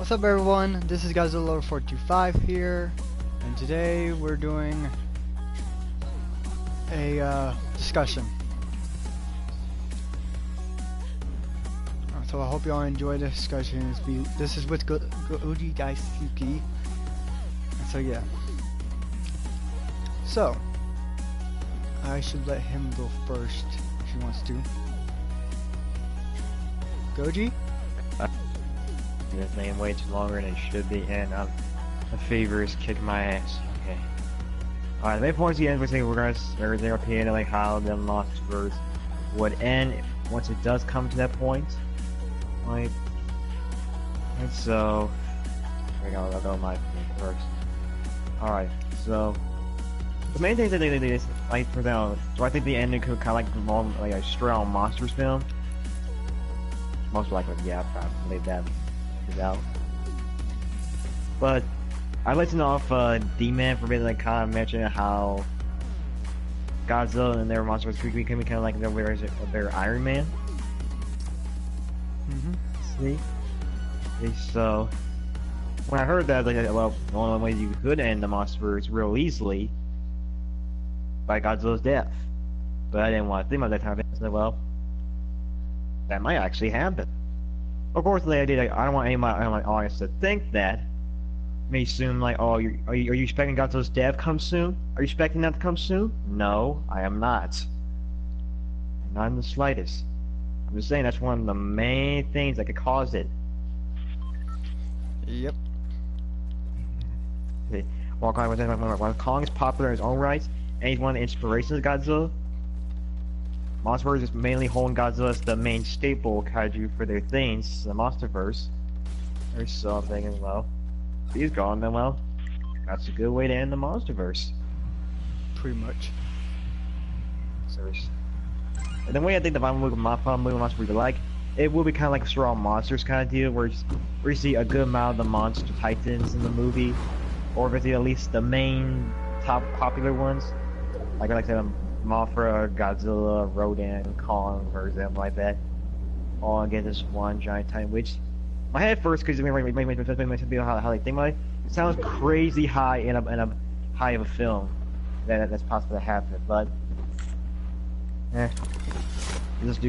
What's up everyone, this is Godzilla425 here, and today we're doing a discussion. So I hope y'all enjoy the discussion. This is with Goji Daisuke. So yeah. So, I should let him go first if he wants to. Goji? This name way too longer than it should be, and the favor is kick my ass. Okay. Alright, the main point is the end. We're saying we're gonna everything opinion like how the Monsterverse would end once it does come to that point. Like, and so I'll go my opinion first. Alright, so the main thing that they like for them. So I think the ending could kind of like involve like a straight on monsters film. Most likely, yeah, probably that. Out. But I'd like to know if D-Man for being like kind of mentioning how Godzilla and their monsters can be kind of like their Iron Man. See? So when I heard that, like, well, the only way you could end the Monsterverse real easily by Godzilla's death. But I didn't want to think about that kind of thing. So, well, that might actually happen. Of course, the idea, I don't want any of my audience to think that. May assume like, oh, are you expecting Godzilla's death come soon? Are you expecting that to come soon? No, I am not. Not in the slightest. I'm just saying that's one of the main things that could cause it. Yep. While Kong is popular in his own rights, and he's one of the inspirations of Godzilla, Monsterverse is mainly holding Godzilla as the main staple kaiju for their things, the Monsterverse. So I'm thinking, well, if he's gone, then well, that's a good way to end the Monsterverse. Pretty much. And the way I think the final movie Monsterverse would be like, it will be kind of like a Straw Monsters kind of deal, where you see a good amount of the monster titans in the movie, or if it's at least the main top popular ones, like I said, Mothra, Godzilla, Rodan, Kong, for example, like that, all against this one giant titan. Which my head first, because how they think about it, it sounds crazy high in a high of a film that's possible to happen. But just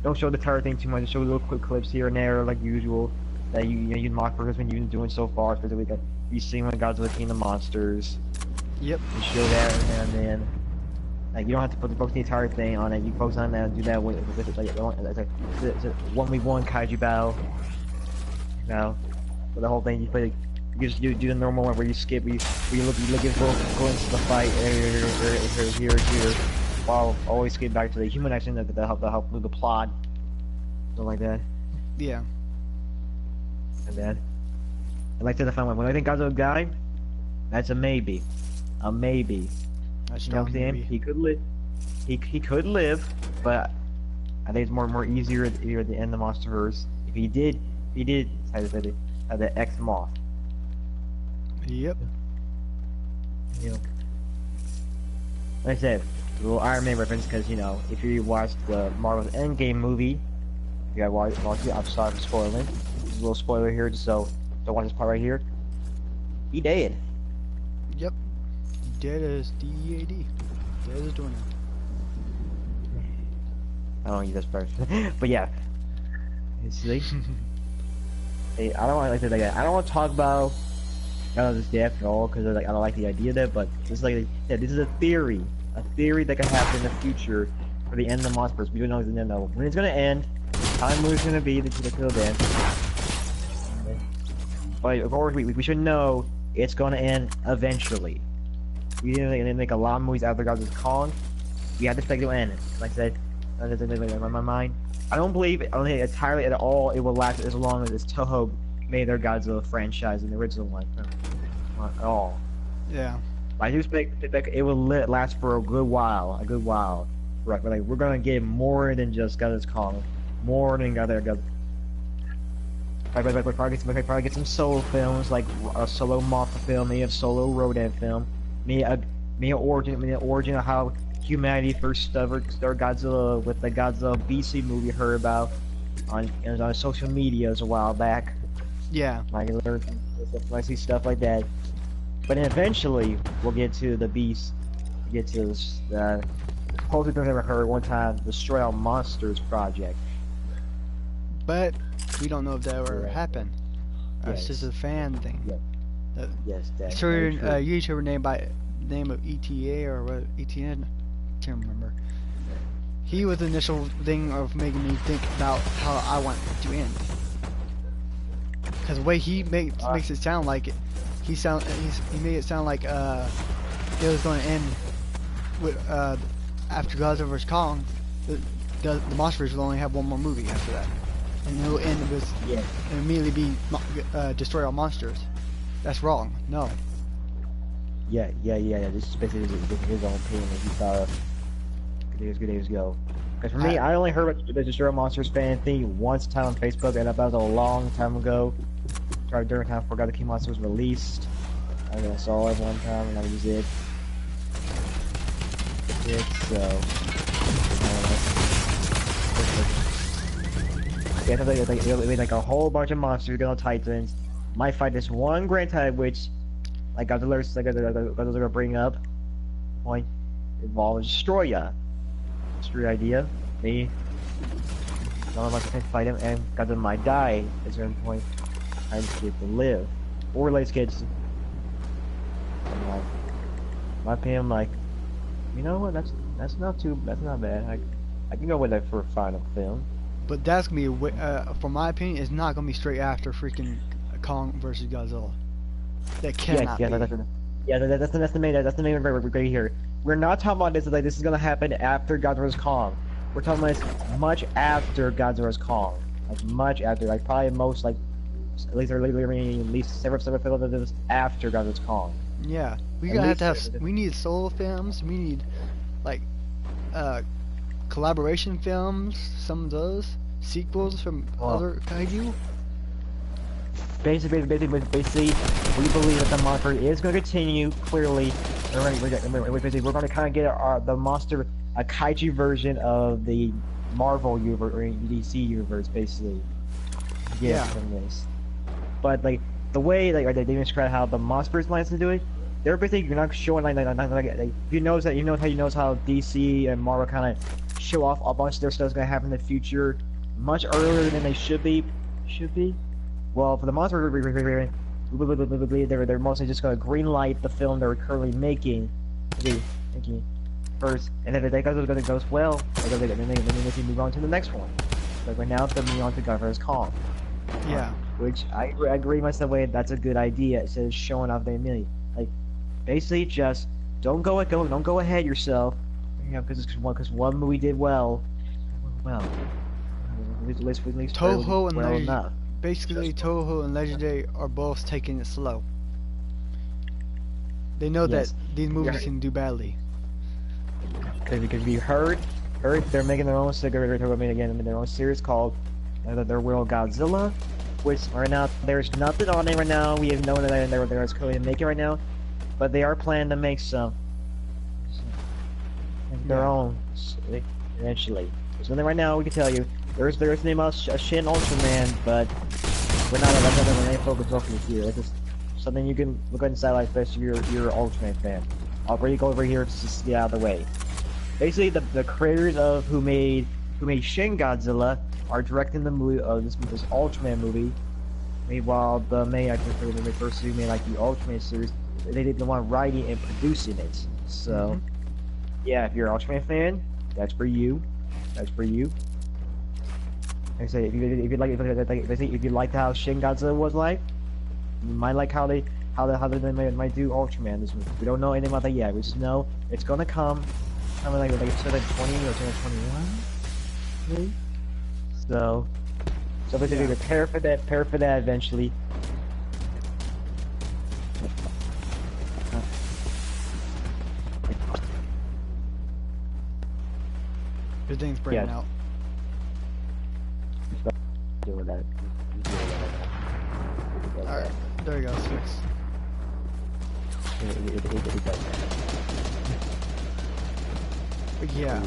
don't show the entire thing too much. Just show little quick clips here and there, like usual, that you Mothra has been doing so far. Especially that you see when Godzilla King of the Monsters. Yep. You show that and then like you don't have to focus the entire thing on it. You focus on that and do that with like it's a 1v1 kaiju battle. You know, for the whole thing you play. You just do the normal one where you skip, where you look at both go into the fight here, while always skip back to the human action that help move the plot, something like that. Yeah. And then, I like to the final one. When I think Godzilla died, that's a maybe. A maybe. That's you know what I'm saying? He could live. He could live, but I think it's more easier at the end of the Monsterverse. If he did have the X Moth. Yep. You know, like I said, a little Iron Man reference because you know if you watched the Marvel's Endgame movie, you gotta watch it. I'm sorry for spoiling. Just a little spoiler here, just so don't watch this part right here. He dead. Yep. Dead as D-E-A-D. Dead as doing it. I don't use this person, but yeah. See? Hey, I don't want to I don't want to talk about this death at all because like I don't like the idea of that. But this is like this is a theory that can happen in the future for the end of the Monsterverse. We don't know when it's gonna end. Time when it's gonna be till then. But of course we should know it's gonna end eventually. We didn't make a lot of movies after Godzilla's Kong. We had to expect it to end. Like I said, in my mind, I don't think entirely at all it will last as long as Toho made their Godzilla franchise in the original one. Not at all. Yeah. But I do expect it will last for a good while. Right? But like we're gonna get more than just Godzilla's Kong, more than Godzilla. Probably get some solo films like a solo Mothra film, maybe a solo Rodan film, maybe an origin of how humanity first started Godzilla with the Godzilla BC movie you heard about on social media a while back. Yeah. Like alert, I see stuff like that. But then eventually, we'll get to the beast. We get to this, supposedly thing I've ever heard one time, Destroy All Monsters project. But we don't know if that ever Yeah. happened. It's just a fan thing. Yeah. That, Yes, that's certain very true. YouTuber name by name of ETA or what ETN, can't remember. He was the initial thing of making me think about how I want it to end. Because the way he makes it sound like he made it sound like it was going to end with after Godzilla vs Kong. The Monsterverse will only have one more movie after that, and it will end with immediately be Destroy All Monsters. That's wrong. No. Yeah. This is basically his own opinion that he thought of good days ago. Because for me, I only heard about the Destroy All Monsters fan thing once time on Facebook, and that was a long time ago. Started during time before God the King Monster was released. I saw it one time, and that was it. Like a whole bunch of monsters, go Titans, might fight this one Grand Titan, which, like Godzilla's gonna bring up, point involves Destroya. Destroy idea. Me, none of us can fight him, and Godzilla might die at a certain point. I just get to live, or let kids. And like, my opinion, like, you know what? That's not bad. I can go with that for a final film. But that's gonna be, for my opinion, it's not gonna be straight after freaking Kong versus Godzilla. That cannot be. That's the main right here. We're not talking about this like this is gonna happen after Godzilla vs Kong. We're talking about this much after Godzilla vs Kong, like much after, like probably most like at least several films after Godzilla vs Kong. Yeah, we gotta have to have. We need solo films. We need like collaboration films. Some of those sequels from other kaiju. Basically, we believe that the monster is going to continue. Clearly, we're going to kind of get the monster, a kaiju version of the Marvel universe or DC universe, basically. Yeah. From this. But like the way like they describe how the Monsterverse plans to do it, they're basically you're not showing like you know how DC and Marvel kind of show off a bunch of their stuff's going to happen in the future much earlier than they should be. Well, for the Monster, they're mostly just going to greenlight the film they're currently making. First, and then if that goes well, then they can move on to the next one. Like right now, they're moving on to Godzilla vs Kong. Yeah. Which I agree myself with. That's a good idea. Instead of showing off the million, like basically just don't go ahead yourself. You know, because one movie did well. At least Toho and well enough. Basically, Toho and Legendary are both taking it slow. They know that these movies can do badly. Because we heard they're making their own their own series called their World Godzilla, which right now there's nothing on it right now. We have known that they're currently making right now, but they are planning to make some their own eventually. There's nothing right now we can tell you. There's the name of Shin Ultraman, but we're not that's not the main focus of here. It's just something you can look at in satellite, especially if you're an Ultraman fan. I'll already go over here to get out of the way. Basically, the creators of who made Shin Godzilla are directing the movie of this Ultraman movie. Meanwhile, the main actor for the first who made like the Ultraman series, they did the one writing and producing it. So, yeah, if you're an Ultraman fan, that's for you. Like I say, if you like how Shin Godzilla was like, you might like how they might do Ultraman this movie. We don't know anything about that yet. We just know it's gonna come. Like it's like 20 or 21, maybe. So basically, prepare for that eventually. Your thing's breaking out. Doing that. Alright, there you go, fixed. Yeah.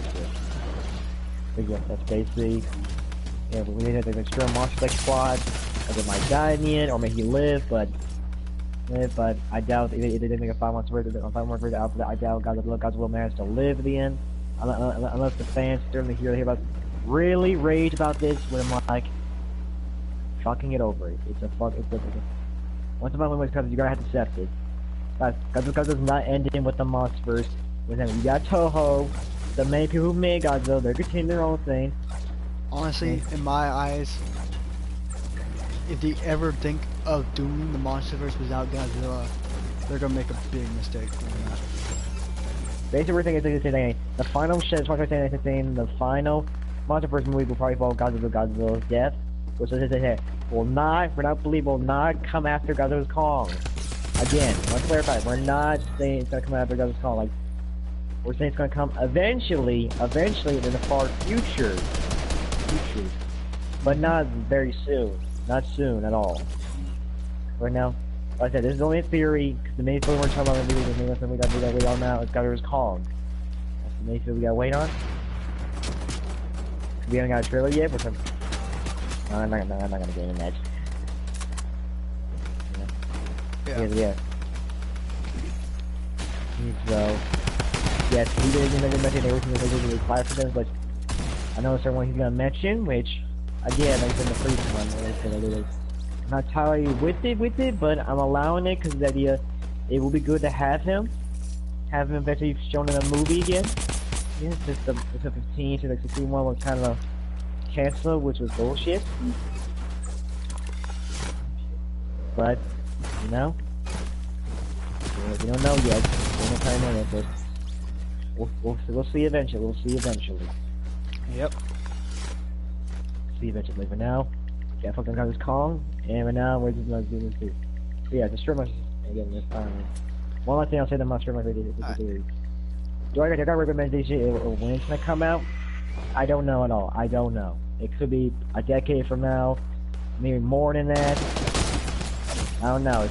But yeah, that's basically. Yeah, we need the Extreme Monster Squad. Godzilla might die in the end, or maybe he live, but I doubt if they didn't make a 5 months version out that I doubt Godzilla will manage to live at the end, unless the fans certainly hear about really rage about this when I'm like, fucking it over. It's a once in a while when it comes, you gotta have to accept it. Godzilla's not ending with the Monsterverse. You got Toho, the main people who made Godzilla, they're continuing their own thing. Honestly, in my eyes, if they ever think of doing the Monsterverse without Godzilla, they're gonna make a big mistake doing that. Basically, we're thinking the same thing. The final shit, the final Monsterverse movie will probably follow Godzilla's death, which is will not come after Godzilla's Kong. Again, let's clarify, we're not saying it's gonna come after Godzilla's Kong. Like, we're saying it's gonna come eventually in the far future, but not very soon. Not soon at all. Right now, like I said, this is only a theory, because the main film we're talking about the main film we gotta wait on now is Godzilla's Kong. That's the main film we gotta wait on. We haven't got a trailer yet, but I'm not gonna get in that. Yeah. So, yes, he didn't mention everything that class for them, but I know certain one he's gonna mention, which, again, like in the previous one, I'm not entirely with it, but I'm allowing it because the idea, it will be good to have him eventually shown in a movie again. Yeah, just the 15 to the 16 one was kind of canceled, which was bullshit. But, you know, we don't know yet. We don't kind of know yet, but we'll see eventually. Yep. See eventually. But now, yeah, fucking got this Kong, and right now we're just not doing this too. But yeah, just strip my again this time. One last thing I'll say that I'm not strip my video. Do I got recommendation when it's gonna come out? I don't know at all. I don't know. It could be a decade from now, maybe more than that. I don't know.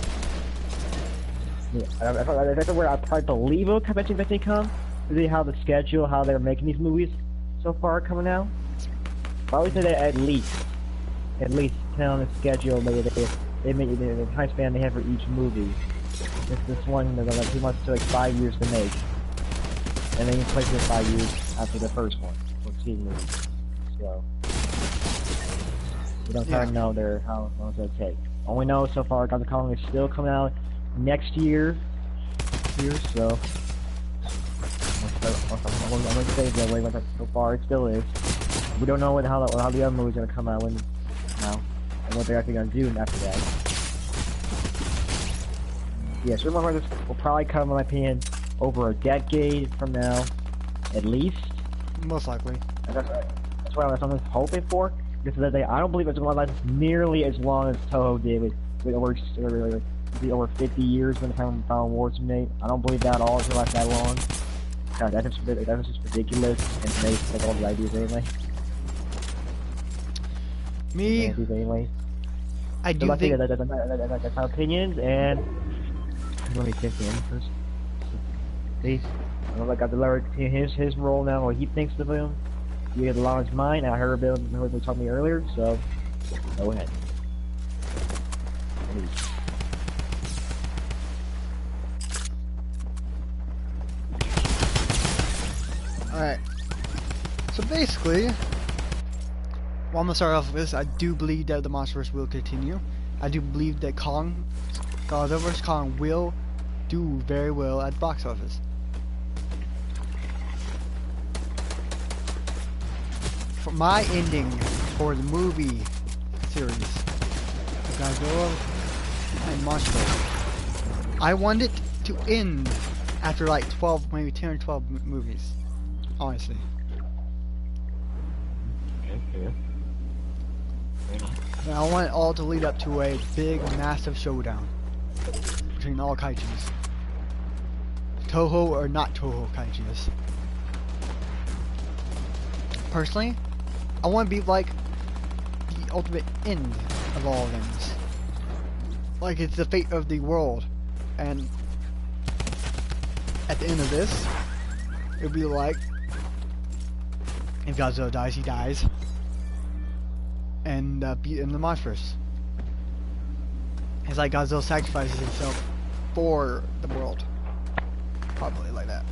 That's where I probably believe it'll come eventually if they come. To see how the schedule, how they're making these movies so far coming out. I always say that at least 10 on the schedule. Maybe they make the time span they have for each movie. This one, they're like 2 months to like 5 years to make, and then you play for 5 years after the first one. Movie. So we don't kind of know how long it's gonna take. All we know so far, Godzilla Kong is still coming out next year. So I'm gonna say that way, but so far it still is. We don't know how the other movie's gonna come out and what they're actually gonna do after that. Yeah, so this will probably come, in my opinion, over a decade from now, at least. Most likely. That's what I'm hoping for. Because I don't believe it's going to last nearly as long as Toho did with over 50 years when the Final Wars was made. I don't believe that at all. It's going to last that long. God, that's just ridiculous. And they take all the ideas anyway. I do think that's my opinions, and let me take the end first. See, I don't know, I got the Larry his role now, what he thinks of him. You had a lot of mind. I heard Bill talking to me earlier, so go ahead. Alright. So basically, well, I'm gonna start off with this. I do believe that the Monsterverse will continue. I do believe that Godzilla vs. Kong will do very well at box office. For my ending for the movie series, Godzilla and Monsterverse, I want it to end after like 12, maybe 10 or 12 movies. Honestly. Okay. And I want it all to lead up to a big, massive showdown between all kaijus. Toho or not Toho kaijus. Personally, I want to be like the ultimate end of all things. Like it's the fate of the world. And at the end of this, it would be like, if Godzilla dies, he dies. And in the Monsterverse. like Godzilla sacrifices himself for the world. Probably like that.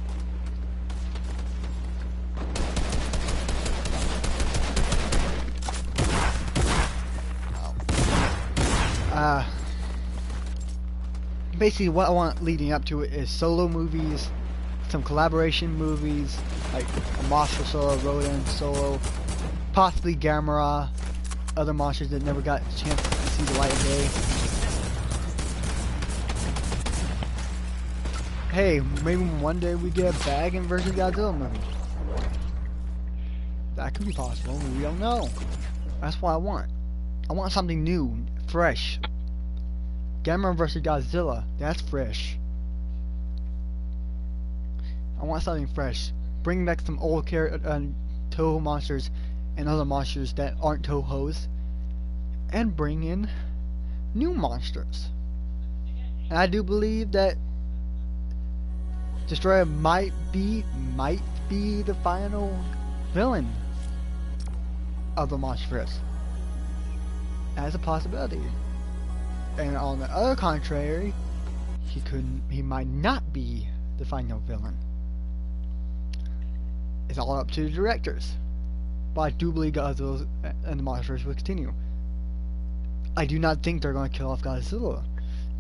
Basically what I want leading up to it is solo movies, some collaboration movies, like a monster solo, Rodan solo, possibly Gamera, other monsters that never got a chance to see the light of day. Hey, maybe one day we get a Baggin versus Godzilla movie. That could be possible, we don't know. That's what I want. I want something new, fresh. Gamera vs. Godzilla, that's fresh. I want something fresh. Bring back some old Toho monsters and other monsters that aren't Toho's, and bring in new monsters. And I do believe that Destroyer might be the final villain of the Monsterverse. That's a possibility. And on the other contrary, he might not be the final villain. It's all up to the directors. But I do believe Godzilla and the Monsterverse will continue. I do not think they're going to kill off Godzilla.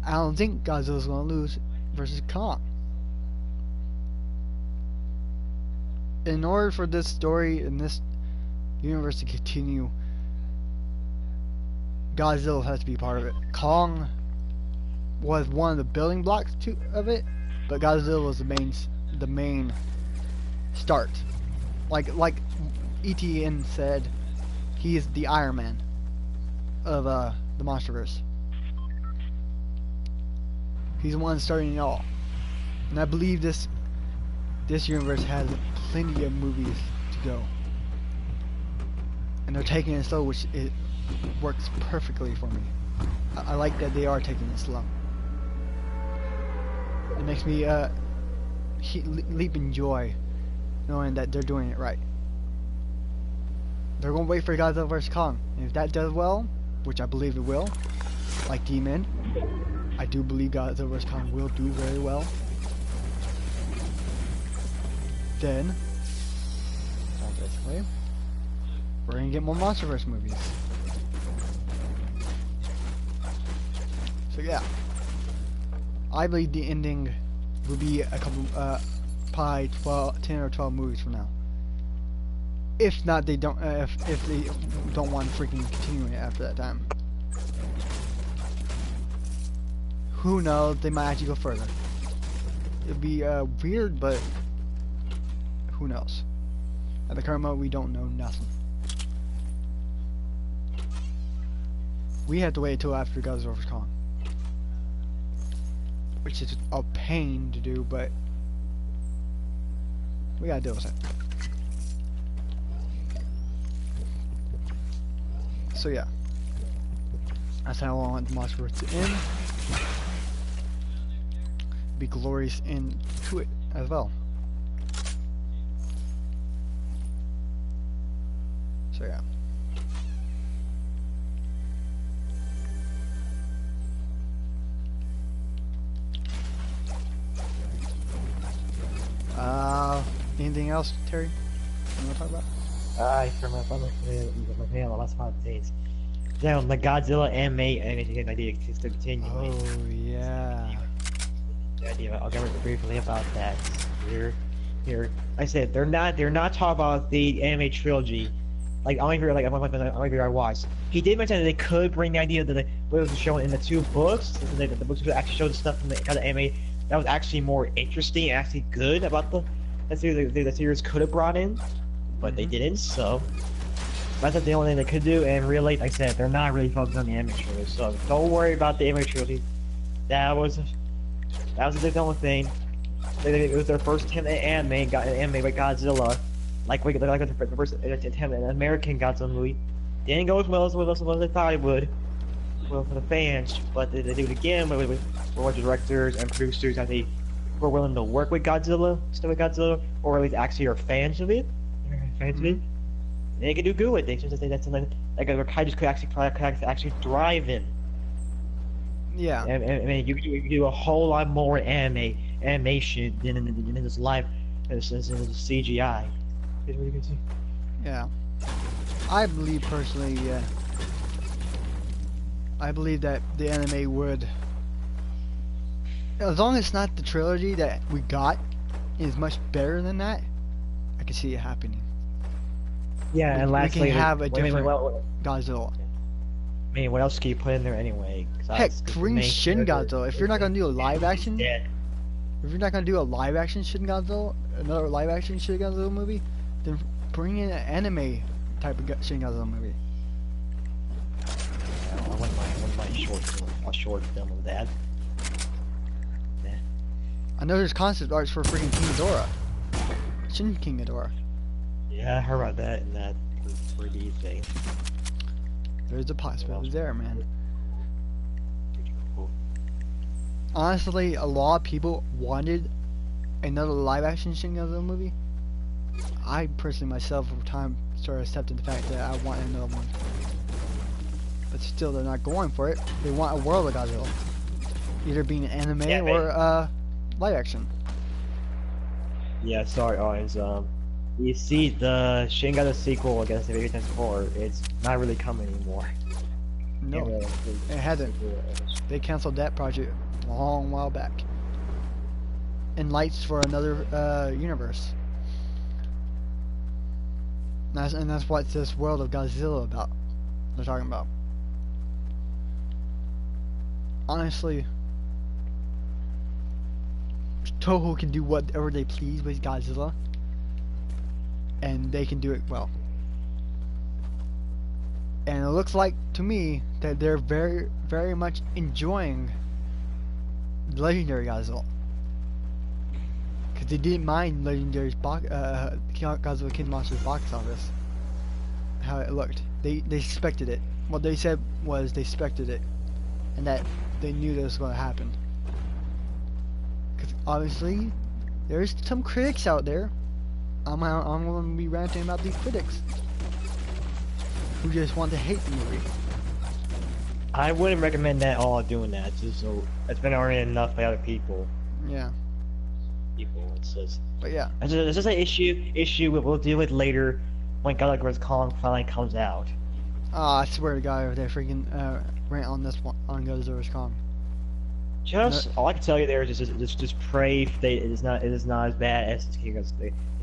I don't think Godzilla's going to lose versus Kong. In order for this story in this universe to continue, Godzilla has to be part of it. Kong was one of the building blocks of it, but Godzilla was the main start. Like ETN said, he is the Iron Man of the Monsterverse. He's the one starting it all, and I believe this universe has plenty of movies to go, and they're taking it slow, which it works perfectly for me. I like that they are taking it slow. It makes me leap in joy knowing that they're doing it right. They're going to wait for Godzilla vs. Kong, and if that does well, which I believe it will, like D-Man, I do believe Godzilla vs. Kong will do very well. Then, basically, we're going to get more Monsterverse movies. So yeah, I believe the ending will be a couple, probably 10 or 12 movies from now. If not, they don't. If they don't want to freaking continue it after that time, who knows? They might actually go further. It'd be weird, but who knows? At the current moment, we don't know nothing. We have to wait until after Godzilla vs. Kong, which is a pain to do, but we gotta deal with it. So yeah, that's how I want the Monsterverse to end. Be glorious into it as well. So yeah. Anything else, Terry? You want to talk about? I remember my last 5 days. Yeah, the Godzilla anime idea to continue. Oh yeah. The idea. I'll get briefly about that. Here. I said they're not talking about the anime trilogy. Like I watched. He did mention that they could bring the idea that it was shown in the 2 books. The books could actually show the stuff from the anime that was actually more interesting, and actually good about the series could have brought in, but they didn't. So that's the only thing they could do. And really, like I said, they're not really focused on the anime trilogy. So don't worry about the anime trilogy. That was the only thing. It was their first attempt at anime by Godzilla. Like the first attempt at an American Godzilla movie. Didn't go as well as they thought it would. Well, for the fans, but they do it again with more directors and producers. I think were willing to work with Godzilla, or at least actually are fans of it. They can do good with it. That's something like a Kaiju could actually thrive in. Yeah. I mean, you can do a whole lot more animation than in this live, this CGI. Is what you can see. Yeah. I believe personally, yeah. I believe that the anime would, as long as it's not the trilogy that we got is much better than that, I can see it happening. Yeah, and lastly, we can have a I mean, different what, Godzilla. I mean, what else can you put in there anyway? Heck, bring Shin Godzilla. If you're not gonna do a live action, yeah. if you're not gonna do a live action Shin Godzilla, another live action Shin Godzilla movie, then bring in an anime type of Shin Godzilla movie. I wouldn't mind a short film of that. Yeah. I know there's concept arts for freaking King Ghidorah. Shin King Ghidorah. Yeah, I heard about that in that 3D thing. There's a possibility there, man. Honestly, a lot of people wanted another live action Shin Godzilla movie. I personally myself over time started accepting the fact that I want another one. But still, they're not going for it. They want a world of Godzilla. Either being an anime or live action. Yeah, sorry, audience. You see, the Shin Godzilla sequel against the Baby Times 4, it's not really coming anymore. No, it hasn't. They canceled that project a long while back. And lights for another universe. And that's what this world of Godzilla about. They're talking about. Honestly, Toho can do whatever they please with Godzilla, and they can do it well. And it looks like to me that they're very, very much enjoying Legendary Godzilla, because they didn't mind Legendary's Godzilla King Monsters box office, how it looked. They expected it. What they said was they expected it, and that they knew that was going to happen. Because obviously, there's some critics out there. I'm going to be ranting about these critics who just want to hate the movie. I wouldn't recommend that all doing that. Just so it's been already enough by other people. Yeah. It's just. But yeah. It's just an issue we'll deal with later when Godzilla vs Kong finally comes out. I swear to God, if they freaking rant on this one on Godzilla vs Kong. All I can tell you there is just pray it is not as bad as it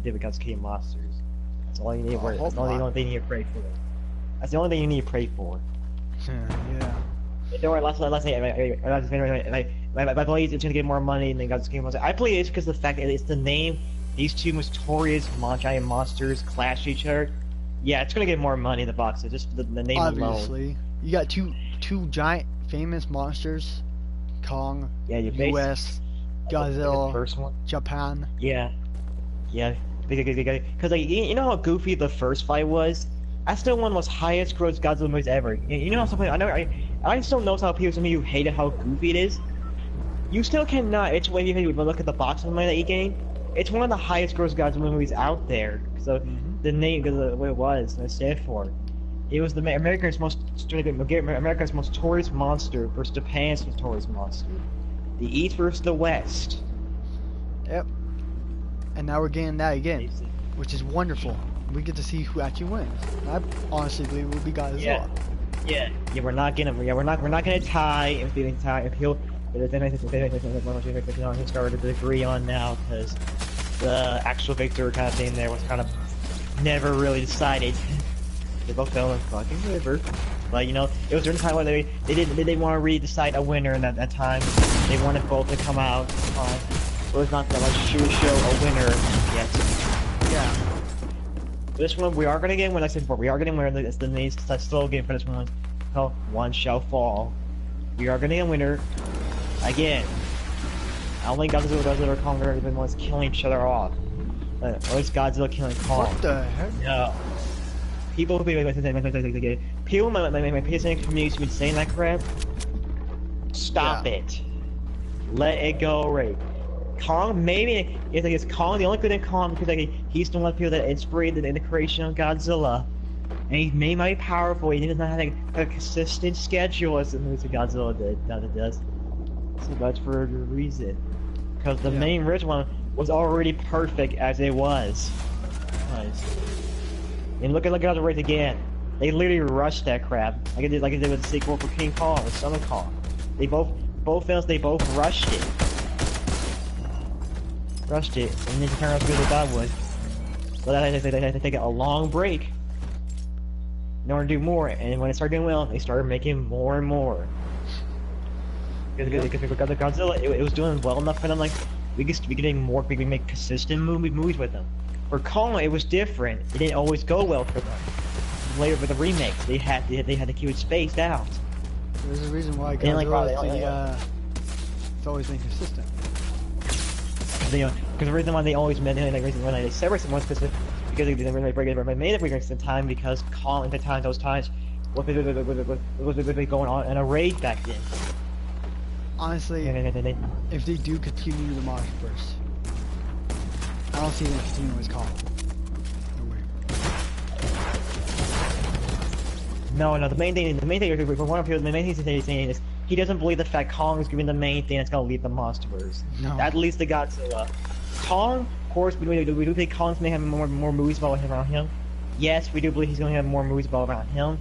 did with Godzilla King Monsters. That's all you need. That's the only thing you need to pray for. That's the only thing you need to pray for. Yeah. Don't worry. Last thing. I believe it's gonna get more money than Godzilla King Monsters. I believe it's because of the fact that it's the name. These two notorious giant monsters clash each other. Yeah, it's gonna get more money in the box. It's just the name Obviously, alone. you got two giant famous monsters, Kong, Yeah, U.S., Godzilla, first one. Japan. Yeah. Because you know how goofy the first fight was. That's still one of the most highest gross Godzilla movies ever. You know something? I still know how people, some of you hated how goofy it is. You still cannot. It's when you look at the box of money that you gain. It's one of the highest gross Godzilla movies out there. So the name, because of what it was, and it stood for. It was the America's most notorious monster versus Japan's notorious monster. The East versus the West. Yep. And now we're getting that again, which is wonderful. We get to see who actually wins. I honestly believe it will be Godzilla. Yeah. We're not gonna tie if we tie if he'll. Started to agree on now because the actual victor kind of thing there was kind of never really decided. They both fell in the fucking river. But you know, it was during the time where they didn't want to really decide a winner, and at that time they wanted both to come out. It was not that much to show a winner yet. Yeah. This one we are gonna get. When I said before, we are gonna win. It's the main slogan for this one. Oh, one shall fall. We are gonna get a winner again. I don't think Godzilla vs Kong are even ones killing each other off. At least Godzilla killing Kong. What the heck? No. People my PSN community been saying that crap. Stop it. Let it go, Ray. Kong, maybe it's Kong the only good in Kong because he's the one of the people that inspired the creation of Godzilla. and he may might be powerful. He does not have a consistent schedule as the movies of Godzilla did. That it does. So that's for a good reason. Because the main original one was already perfect as it was. Nice. And look at Godzilla Race again. They literally rushed that crap. Like it did with the sequel for King Kong or Son of Kong. They both films, they both rushed it. Rushed it, and then it turned out as good as that would. So they had to take a long break in order to do more, and when it started doing well, they started making more and more. Because the Godzilla, it was doing well enough for them, like, we could make consistent movies with them. For Kong, it was different. It didn't always go well for them. Later with the remakes, they had to keep it spaced out. There's a reason why Godzilla it's always been consistent. Because the reason why they always made when they separate someone because they break it made it break in time because Kong at those times was going on in a raid back then. Honestly, if they do continue the Monsterverse, I don't see them continuing with Kong. No way. No, the main thing for one of the main things he's saying is he doesn't believe the fact Kong is giving the main thing that's gonna lead the Monsterverse. No. That leads to Godzilla. Kong, of course, we do think Kong's gonna have more movies around him. Yes, we do believe he's gonna have more movies around him.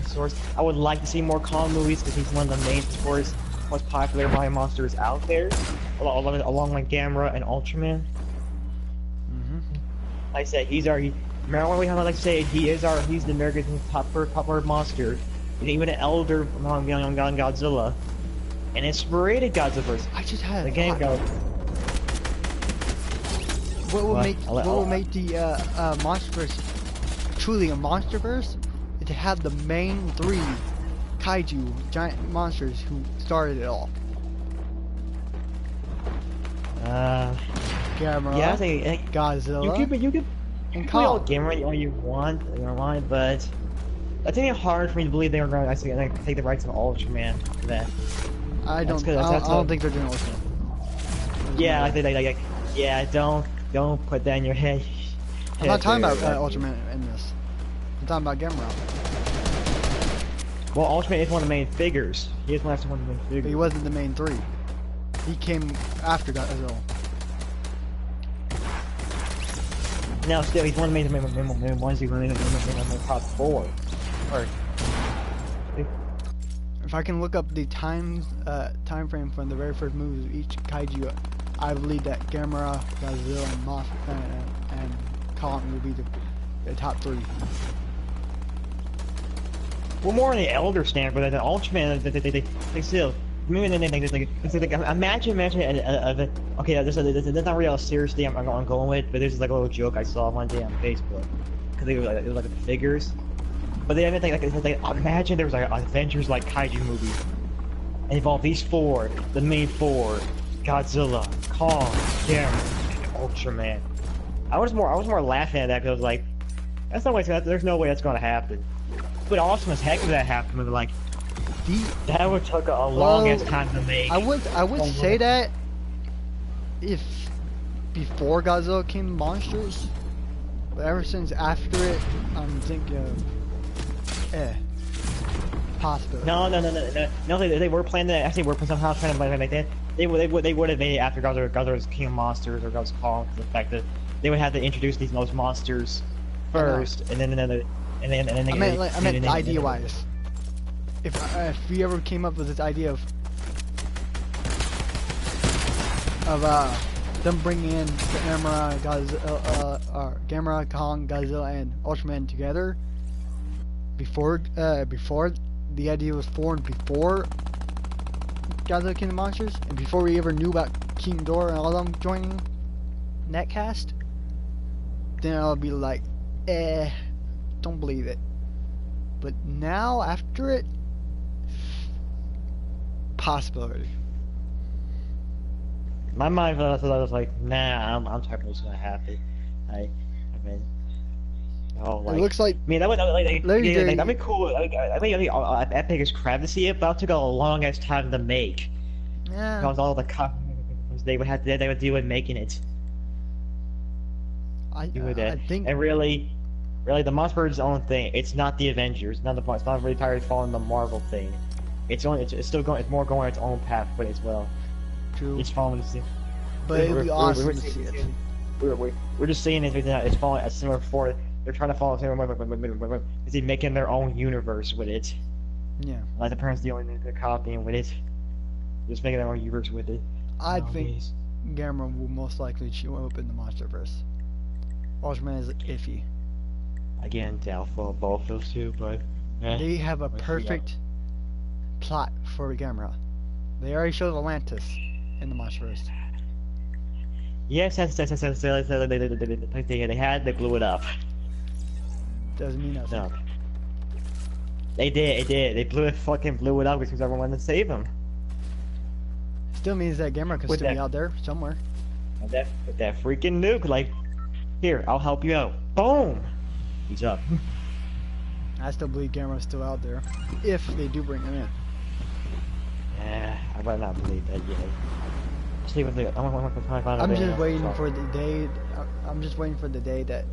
Source. I would like to see more Kong movies because he's one of the main source most popular monsters out there, along with Gamera and Ultraman. Like I said, he's remember we have like to say he's the America's top popular monster, and even an elder among Godzilla, and inspired Godzillaverse. I just had the game go. What will make the Monsterverse truly a Monsterverse? Is to have the main three kaiju giant monsters who started it all. Gamera, yeah, I think Godzilla, you could and Kong. Gamera all you want, but I think it's hard for me to believe they were going to actually take the rights of Ultraman for that. I don't think they're doing Ultraman. Yeah, don't put that in your head. I'm not talking about Ultraman in this. I'm talking about Gamera. Well, Ultraman is one of the main figures. He is one of the main figures. But he wasn't the main three. He came after Godzilla. No, still, he's one of the main ones. He's one of the top four. Or, if I can look up the time frame from the very first movies of each kaiju, I believe that Gamera, Godzilla, and Kong will be the top three. Well, more on the elder standpoint, but the Ultraman, they still. Imagine, okay, that's not really a serious thing I'm going with, but there's like a little joke I saw one day on Facebook, because it was like the figures, but they imagine there was like Avengers like kaiju movie, and involved these four, the main four, Godzilla, Kong, Gamera, and Ultraman. I was more laughing at that because I was like, that's no way. There's no way that's gonna happen. But awesome as heck if that happened. But like, that would take a long ass time to make. I would say that if before Godzilla came monsters, but ever since after it, I'm thinking of possibility. No. They were planning that. Actually, were somehow trying to like that. They would have made it after Godzilla's King of Monsters or Godzilla's Kong. The fact that they would have to introduce these monsters first, and then I meant idea-wise. If we ever came up with this idea of them bringing in Gamera, Gamera, Kong, Godzilla, and Ultraman together before the idea was formed, before Godzilla King of Monsters, and before we ever knew about King Ghidorah and all them joining Netcast, then I'll be like, don't believe it. But now, after it, possibility. My mind was like, nah, I'm typing what's gonna happen. I mean, it looks like. I mean, that'd be cool. I think Epic is crap to see it, but it took a long ass time to make. Yeah. Because all the they would deal with making it. I think. And really, Really, the Monsterverse is its own thing. It's not the Avengers. It's not really tired of following the Marvel thing. It's still going. It's more going its own path, but as well. True. It's following the same. But it'd be awesome to see it. We're just saying it right now. It's following a similar forward. They're trying to follow the same. Is he making their own universe with it? Yeah. Like the parents the only thing they're copying with it. Just making their own universe with it. I think Gamera will most likely show up in the Monsterverse. Ultraman is iffy. Again, doubtful of both those two, but they have a perfect plot for Gamera. They already showed Atlantis in the Monsterverse. Yes, they blew it up. Doesn't mean nothing. No. They did. They blew it up because everyone wanted to save him. Still means that Gamera could still be out there somewhere. With that freaking nuke, like, here, I'll help you out. Boom! He's up. I still believe Gamera's still out there, if they do bring him in. Yeah, I might not believe that yet. See what I'm just waiting for the day. I'm just waiting for the day that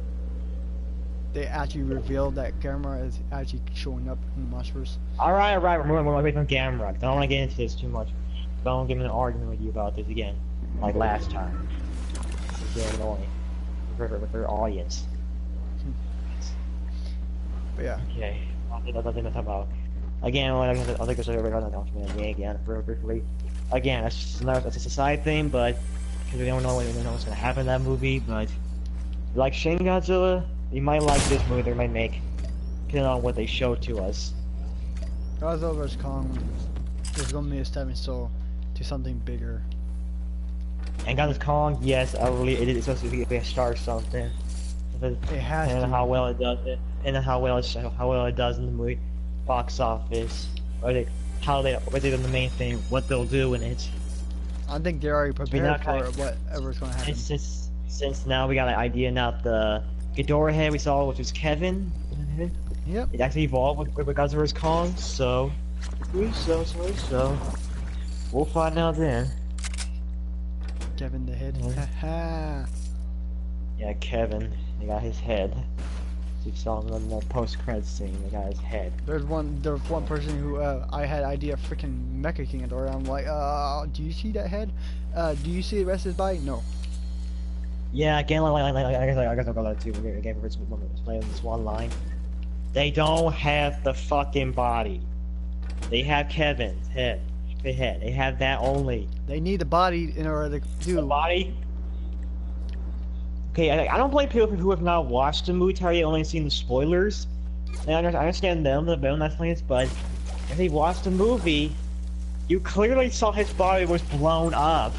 they actually reveal that Gamera is actually showing up in the Monsterverse. Alright, we're away from Gamera. I don't want to get into this too much. Don't get in an argument with you about this again, like last time. It's getting annoying with their audience. But yeah. Okay, nothing to talk about. Again, I think it's again, briefly. Again, that's a side thing, but because we don't know what's gonna happen in that movie. But like Shin Godzilla, you might like this movie. They might make, depending on what they show to us. Godzilla vs Kong is gonna be a stepping stone to something bigger. And Godzilla Kong, yes, it's supposed to be a star or something. It has and to. How well it does it, and how well it does in the movie box office, whether the main thing, what they'll do in it. I think they're already prepared for whatever's going to happen. Since now we got an idea now, the Ghidorah head we saw, which was Kevin. Yep. It actually evolved with Godzilla vs Kong, so we'll find out then. Kevin the head. Haha. Yeah, Kevin. They got his head. You saw him in the post-credits scene. They got his head. There was one person who I had idea of freaking Mecha King Ghidorah. I'm like, do you see that head? Do you see the rest of his body? No. Yeah, again, I guess I'll go that too. Again, for explaining this one line. They don't have the fucking body. They have Kevin's head. They have that only. They need the body in order to do the body. Okay, I don't blame people who have not watched the movie, yet only seen the spoilers. I understand them, the bone explains, but if they watched the movie, you clearly saw his body was blown up.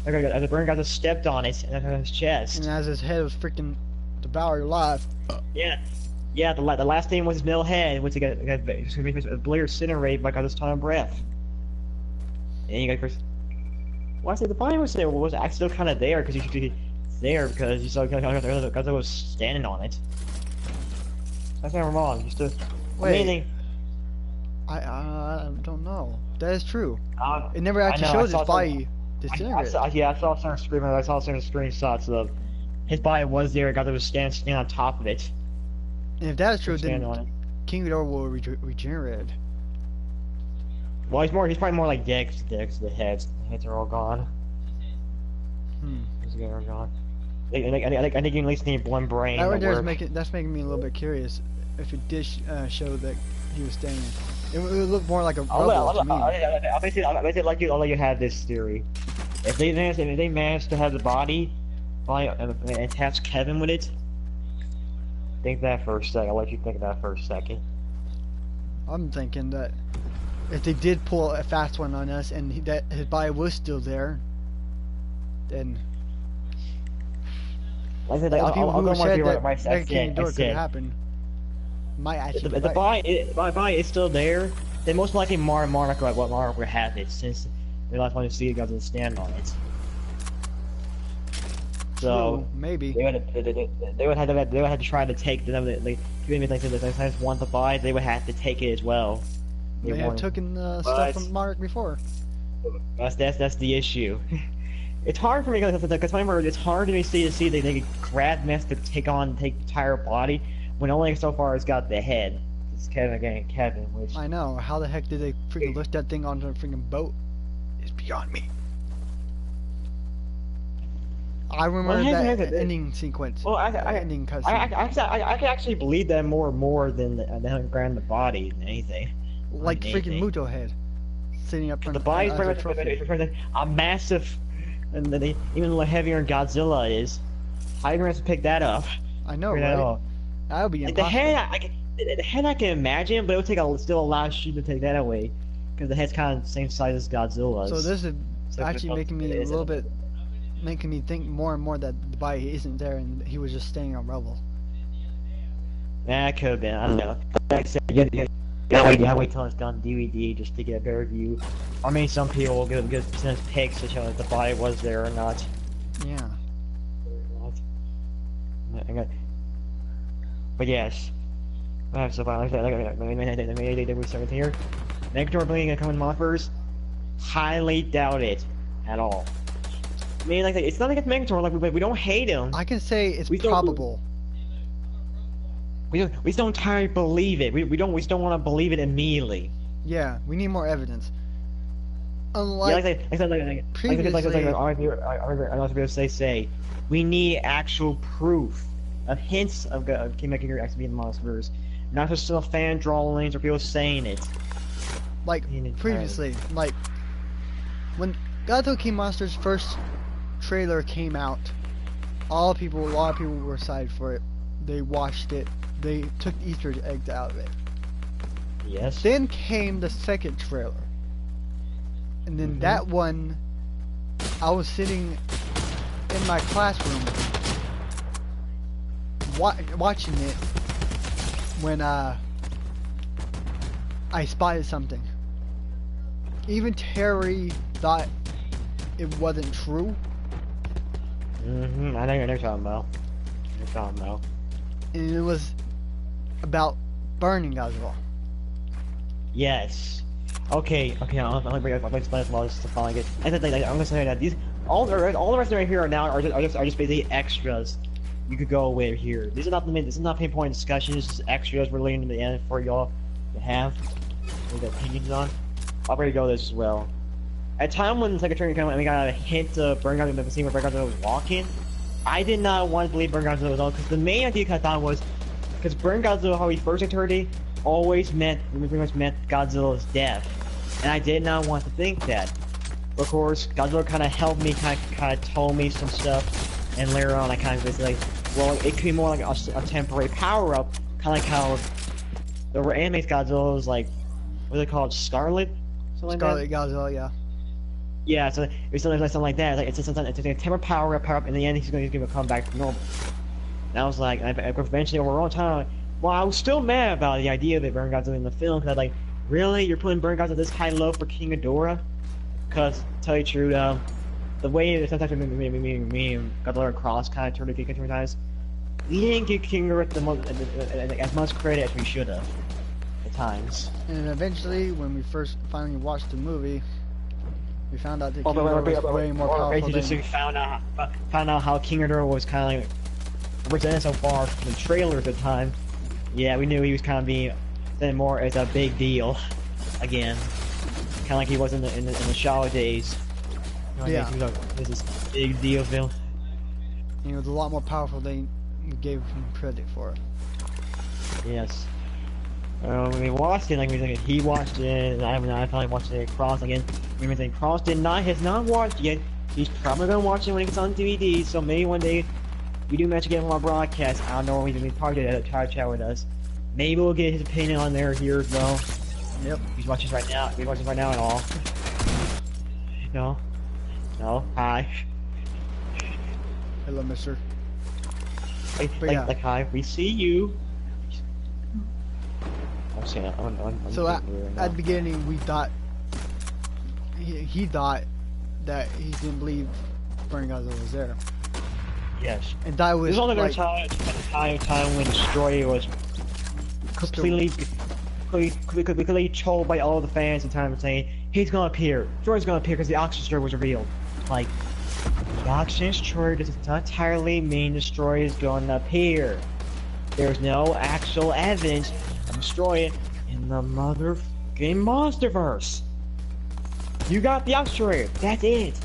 As the burn guy just stepped on it and on his chest. And as his head was freaking devoured alive. Yeah, the last thing was his middle head, which got blurred incinerate by his ton of breath. And you got first. Well, I say the body was there, was actually still kind of there because you saw Godzilla was standing on it. That's not wrong. You still. Wait. I don't know. That is true. It never actually showed his body disintegrate. I saw some screenshots of his body was there. Godzilla was standing on top of it. And if that is true, then King Ghidorah will regenerate. Well, he's probably more like Dex. The heads are all gone. He's all gone. I think you at least need one brain. That right there that's making me a little bit curious. If it did show that he was standing, it would look more like a rebel to me. I'll basically let you have this theory. If they manage to have the body and attach Kevin with it, think that for a second. I'll let you think that for a second. I'm thinking that if they did pull a fast one on us and that his body was still there, then I'll go more said that could happen. Might actually the body is still there. Then most likely Mark would have it since they last want to see it doesn't stand on it. So maybe they would have to try to take the even if they sometimes want to buy, they would have to take it as well. They have taken stuff from Mark before. That's the issue. it's hard for me because remember it's hard to see that they grab mess to take the entire body when only so far it's got the head. It's Kevin, which I know. How the heck did they freaking lift that thing onto a freaking boat? It's beyond me. I remember that ending sequence. Well, ending cutscene. I can actually believe that more than him grabbing the body than anything. Like freaking Muto head, sitting up. The body's a massive, and then even a little heavier than Godzilla is. How are you gonna have to pick that up? I know, right? That would be impossible. The head I can imagine, but it would take still a lot of shooting to take that away, because the head's kind of the same size as Godzilla's. So this is actually making me a little bit. Making me think more and more that the body isn't there and he was just standing on rubble. Yeah, it could have been. I don't know. Like I said, you gotta wait till it's done DVD just to get a better view. I mean, some people will get send us pics to show that the body was there or not. Yeah. But yes. So far, let me start here. Negator being a common Monsterverse? Highly doubt it at all. I mean, like, it's not like it's Megator, like, we don't hate him. I can say it's probable. We just don't entirely believe it. We just don't want to believe it immediately. Yeah, we need more evidence. Unlike previously, I was going to say, we need actual proof of hints of Kingmaker X being the Monsterverse, not just some fan drawings or people saying it. Like previously, like when Godzilla King Monsters first trailer came out, a lot of people were excited for it. They watched it. They took Easter eggs out of it. Yes. Then came the second trailer, and then that one, I was sitting in my classroom watching it when I spotted something. Even Terry thought it wasn't true. I know what you're talking about. And it was about burning Godzilla. Yes. Okay. I'll explain this while this is finally good. I'm gonna say that all the rest right here are just basically extras. You could go away here. This is not pinpoint discussion. This is extras we're leading to the end for y'all to have opinions on. I'll already go this as well. At a time when the Secretary came out and we got a hint of Burn Godzilla, the scene where Burn Godzilla was walking, I did not want to believe Burn Godzilla was on, because the main idea I thought was, because Burn Godzilla, how he first entered it, always pretty much meant Godzilla's death, and I did not want to think that. But of course, Godzilla kind of helped me, kind of told me some stuff, and later on I kind of was like, well, it could be more like a temporary power-up, kind of like how the anime's Godzilla was like, what do they call it, Scarlet? Scarlet Godzilla, yeah. Yeah, so it's something like that. It's a temporary power up. In the end, he's going to come back to normal. And I was like, eventually over a long time, well, I was still mad about the idea of it Burn Godzilla in the film, because I was like, really, you're putting Burn Godzilla this high low for King Ghidorah? Because, to tell you the truth, the way that sometimes me and Godzilla cross kind of turned to King times, we didn't give King Ghidorah as much credit as we should have at times. And eventually, when we first finally watched the movie, we found out that King Ghidorah was way more powerful than... We found out how King Ghidorah was kind of like represented so far from the trailer at the time. Yeah, we knew he was kind of being then more as a big deal again, kind of like he was in the Shaw days. Yeah, he was this big deal film. He was a lot more powerful than we gave him credit for. Yes. When we watched it, he watched it, and I finally watched it. Cross again. Cross has not watched yet. He's probably gonna watch it when it gets on DVD. So maybe one day we do manage to get him on our broadcast. I don't know when he's probably gonna try to chat with us. Maybe we'll get his opinion on there here as well. Yep. He's watching right now. He's watching right now at all. No. Hi. Hello, mister. Like hi. We see you. So at the beginning, we thought he thought that he didn't believe Burn Godzilla was there. Yes. And that was only like time when Destroyer was completely told by all the fans in time of saying he's gonna appear. Destroyer's gonna appear because the oxygen was revealed. Like, The Oxygen Destroyer does not entirely mean Destroyer is going to appear. There's no actual evidence of Destroyer in the motherfucking Monsterverse. You got the Destroyer. That's it.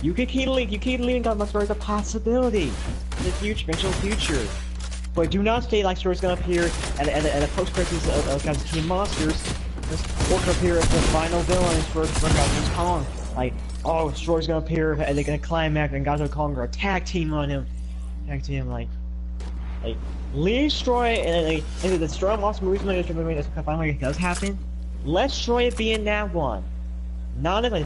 You keep leaving God Monsterverse as a possibility in the future, eventual future. But do not say like Destroyer's gonna appear at a post-credits of Godzilla Team Monsters, or could appear as the final villains for Godzilla Kong. Like, oh, Destroyer's gonna appear and they're gonna climax and Godzilla Kong are attack team on him. Attack team like leave Destroy and the Destroy Monster movies that finally does happen. Let Destroy be in that one. Not in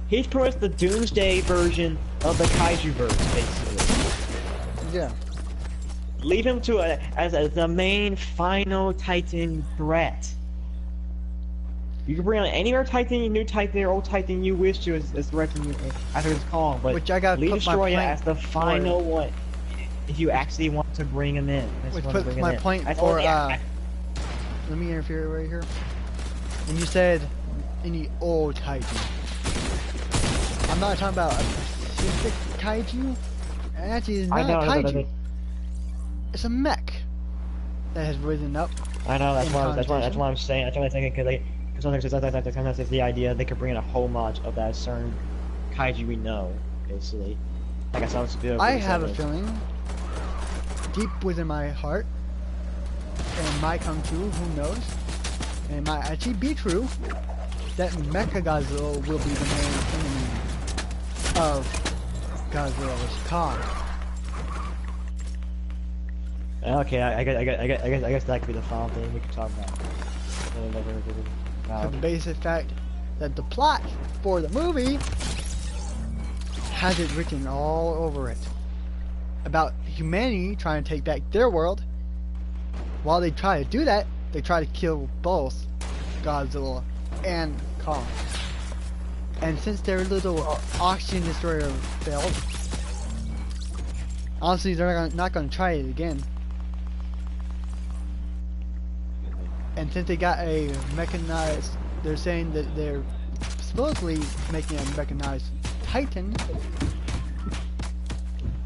he's pretty much the Doomsday version of the Kaiju verse, basically. Yeah. Leave him to as the main final Titan threat. You can bring on any other Titan, new Titan, or old Titan you wish to as threat after this call, but which I gotta leave put Destroyer my as the final one. If you actually want to bring him in, which puts my point for let me interfere right here. And you said any old Titan. I'm not talking about a specific Kaiju. Actually, it's not a Kaiju. It's a mech that has risen up. I know, that's why I'm saying. That's what I'm thinking, because sometimes it's the idea they could bring in a homage of that certain Kaiju we know, basically. Like I saw this video. I have a feeling, deep within my heart, and it might come true, who knows, and it might actually be true, that Mechagodzilla will be the main enemy of Godzilla's Kong. Okay, I guess that could be the final thing we could talk about. For the basic fact that the plot for the movie has it written all over it about humanity trying to take back their world. While they try to do that, they try to kill both Godzilla and Kong. And since their little oxygen destroyer failed, honestly, they're not going to try it again. And since they got a mechanized, they're saying that they're supposedly making a mechanized Titan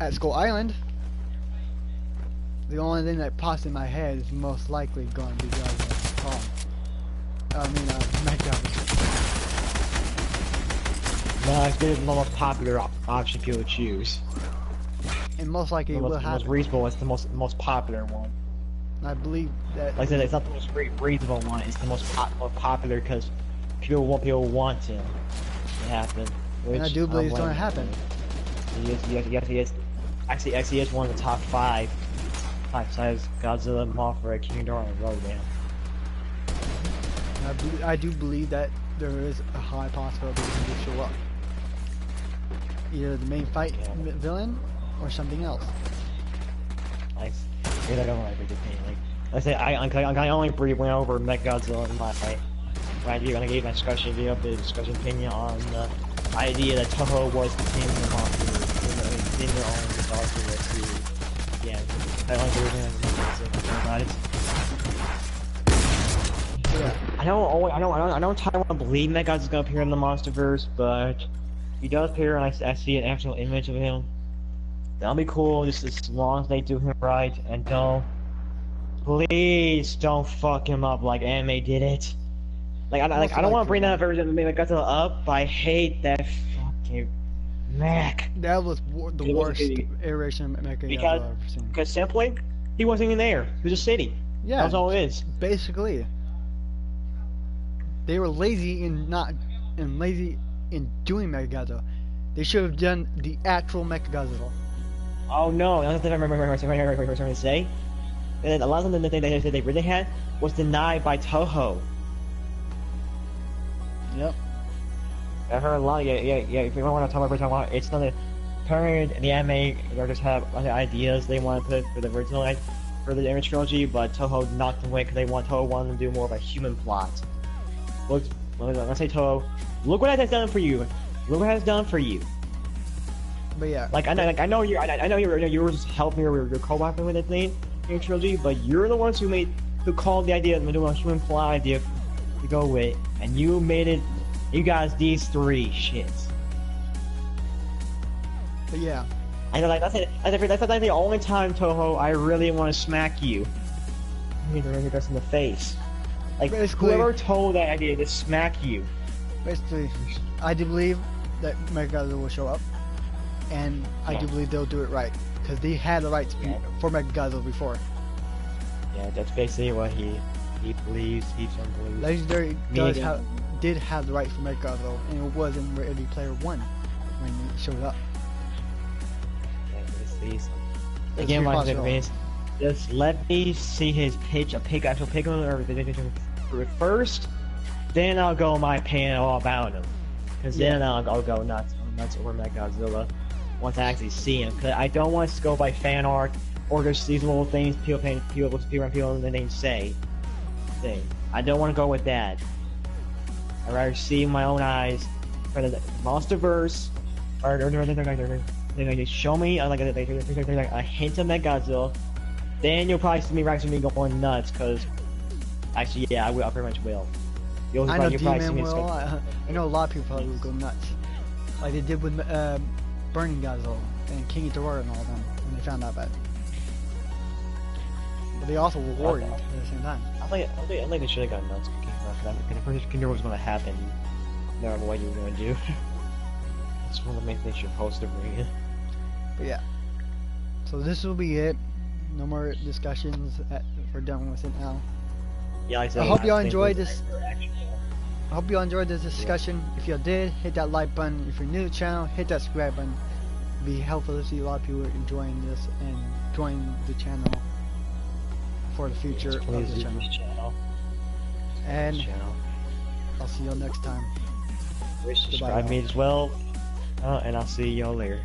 at Skull Island. The only thing that pops in my head is most likely going to be Godzilla Kong. Mechagodzilla. No, it's the most popular option people would choose. And most likely it will happen. The most reasonable is the most popular one. I believe that. Like I said, it's not the most reasonable one. It's the most popular because people want him to happen. And I do believe it's going to happen. He is. Actually, it's one of the top five. Besides Godzilla, Mothra, King Ghidorah, and Rodan. I do believe that there is a high possibility he will show up. Either the main fight villain or something else. Nice. I don't like big opinion. Like I say, I only went over Mechagodzilla in my video, and I gave my discussion video, the discussion opinion on the idea that Toho was continuing the monster in their own Monsterverse. Yeah, I don't think we're about it. Yeah. I don't want to believe Mechagodzilla's gonna appear in the Monsterverse, but he does appear, and I see an actual image of him. That'll be cool, just as long as they do him right, and please don't fuck him up like anime did it. I don't want to bring that version of Mechagodzilla up, but I hate that fucking mech. That was the worst iteration of Mechagodzilla I've ever seen. Because simply, he wasn't even there. He was a city. Yeah, that's all it is. Basically, they were lazy in doing Mechagodzilla. They should have done the actual Mechagodzilla. Oh no, that's what I remember to say. And a lot of them that they really had was denied by Toho. Yep. I heard a lot. Yeah. If you want to talk about it's not a parent the anime. They just have other ideas they want to put for the original for the image trilogy, but Toho knocked them away because Toho wanted to do more of a human plot. Look, let's say Toho. Look what it has done for you. Look what it has done for you. But yeah, I know you were just helping your co-oping with the thing in trilogy, but you're the ones who called the idea of doing a human plot idea to go with, and you made it. You guys, these three shits. But yeah, I know, like that's like the only time, Toho, I really want to smack you. I need to really us in the face. Like Basically- whoever told that idea to smack you. basically, I do believe that Mechagodzilla will show up, and I do Yeah. believe they'll do it right because they had the rights for Mechagodzilla before. Yeah, that's basically what he believes. He believes. Legendary Mega. did have the rights for Mechagodzilla, and it was in Ready Player One when it showed up. Yeah, this It's again, your like I possible. said, just let me see his actual pick on everything first. Then I'll go my opinion all about him. Because then I'll go nuts over Mechagodzilla once I actually see him. Because I don't want to go by fan art or just these little things people and then they say. I don't want to go with that. I'd rather see with my own eyes for the Monsterverse, or they're going to show me like a hint of Mechagodzilla. Then you'll probably see me actually going nuts. Because actually, yeah, I pretty much will. I know you'll probably see D-Man me will. I know a lot of people probably will go nuts, like they did with Burning Godzilla and King Ghidorah and all of them when they found out about it. But they also were worried at the same time. I think they should have gone nuts. Because King Ghidorah was going to happen. No matter what you were going to do. That's one of the main things you're supposed to bring in. But yeah, so this will be it. No more discussions. We're done with it now. Yeah, like I said, I hope y'all think enjoyed this- I hope you all enjoyed this discussion. If you did, hit that like button. If you're new to the channel, hit that subscribe button. It'd be helpful to see a lot of people enjoying this and join the channel for the future of Please the do channel. this channel. And channel. I'll see y'all next time. Subscribe me as well. And I'll see y'all later.